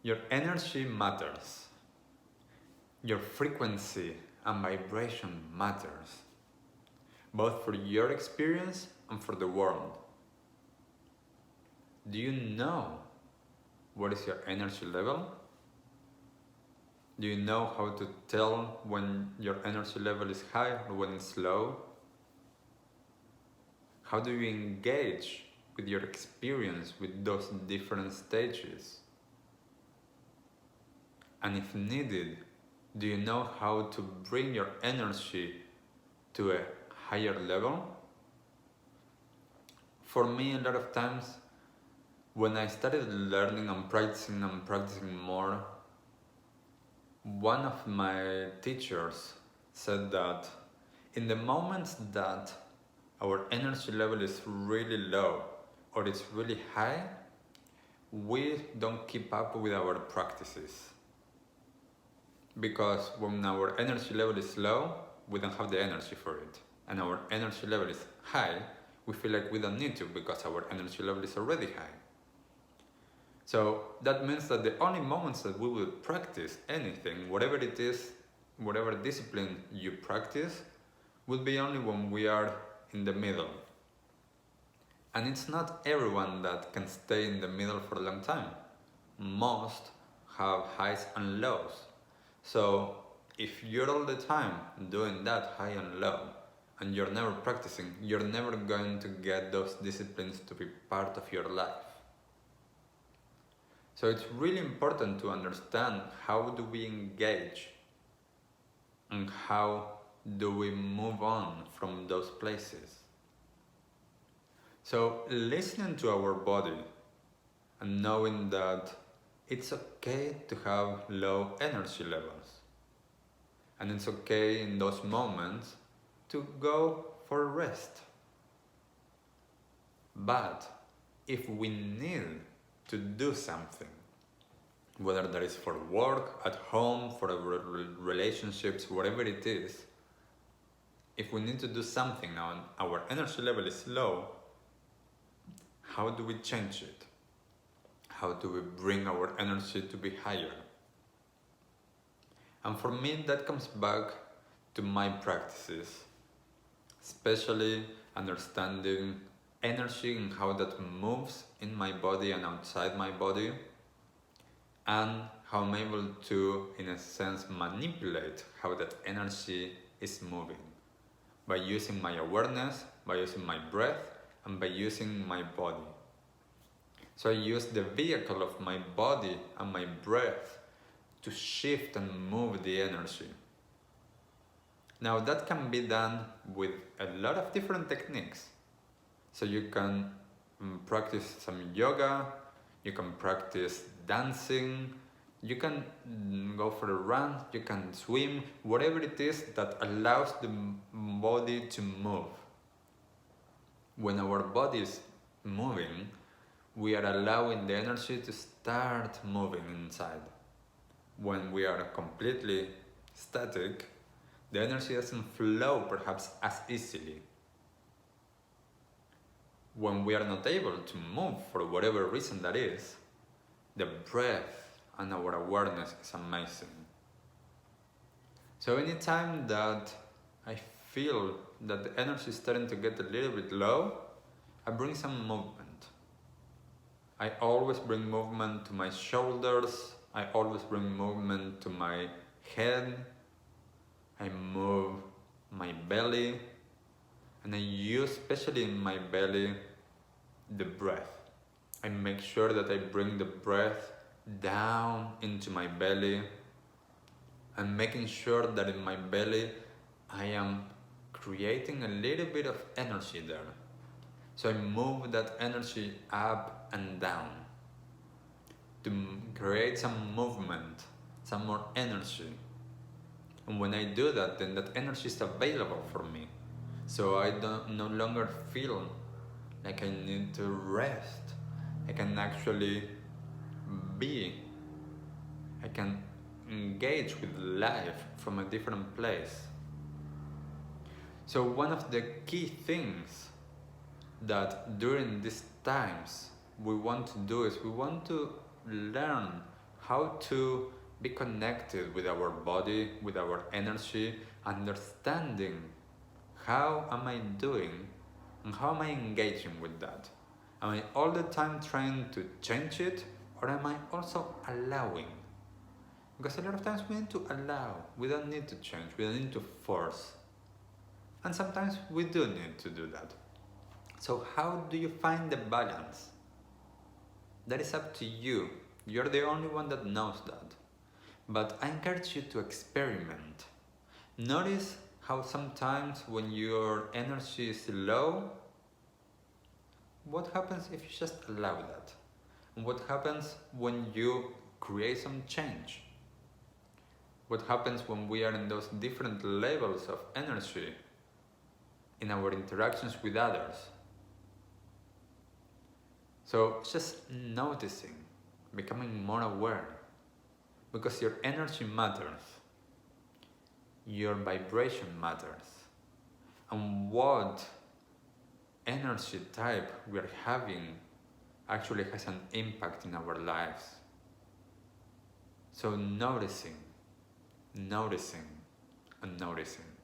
Your energy matters. Your frequency and vibration matters, both for your experience and for the world. Do you know what is your energy level? Do you know how to tell when your energy level is high or when it's low? How do you engage with your experience with those different stages? And if needed, do you know how to bring your energy to a higher level? For me, a lot of times, when I started learning and practicing more, one of my teachers said that in the moments that our energy level is really low or it's really high, we don't keep up with our practices. Because when our energy level is low, we don't have the energy for it. And our energy level is high, we feel like we don't need to because our energy level is already high. So that means that the only moments that we will practice anything, whatever it is, whatever discipline you practice, will be only when we are in the middle. And it's not everyone that can stay in the middle for a long time. Most have highs and lows. So if you're all the time doing that high and low, and you're never practicing, you're never going to get those disciplines to be part of your life. So it's really important to understand how do we engage and how do we move on from those places. So listening to our body and knowing that it's okay to have low energy levels. And it's okay in those moments to go for a rest. But if we need to do something, whether that is for work, at home, for our relationships, whatever it is, if we need to do something now and our energy level is low, how do we change it? How do we bring our energy to be higher? And for me, that comes back to my practices, especially understanding energy and how that moves in my body and outside my body, and how I'm able to, in a sense, manipulate how that energy is moving by using my awareness, by using my breath, and by using my body. So I use the vehicle of my body and my breath to shift and move the energy. Now that can be done with a lot of different techniques. So you can practice some yoga, you can practice dancing, you can go for a run, you can swim, whatever it is that allows the body to move. When our body is moving, we are allowing the energy to start moving inside. When we are completely static, the energy doesn't flow perhaps as easily. When we are not able to move for whatever reason that is, the breath and our awareness is amazing. So anytime that I feel that the energy is starting to get a little bit low, I bring some movement. I always bring movement to my shoulders, I always bring movement to my head, I move my belly, and I use, especially in my belly, the breath. I make sure that I bring the breath down into my belly, and making sure that in my belly I am creating a little bit of energy there. So I move that energy up and down to create some movement, some more energy. And when I do that, then that energy is available for me. So I no longer feel like I need to rest. I can actually be. I can engage with life from a different place. So one of the key things that during these times we want to do is we want to learn how to be connected with our body, with our energy, understanding how am I doing and how am I engaging with that. Am I all the time trying to change it, or am I also allowing? Because a lot of times we need to allow, we don't need to change, we don't need to force. And sometimes we do need to do that. So how do you find the balance? That is up to you. You're the only one that knows that. But I encourage you to experiment. Notice how sometimes when your energy is low, what happens if you just allow that? And what happens when you create some change? What happens when we are in those different levels of energy in our interactions with others? So just noticing, becoming more aware, because your energy matters, your vibration matters, and what energy type we are having actually has an impact in our lives. So noticing, and noticing.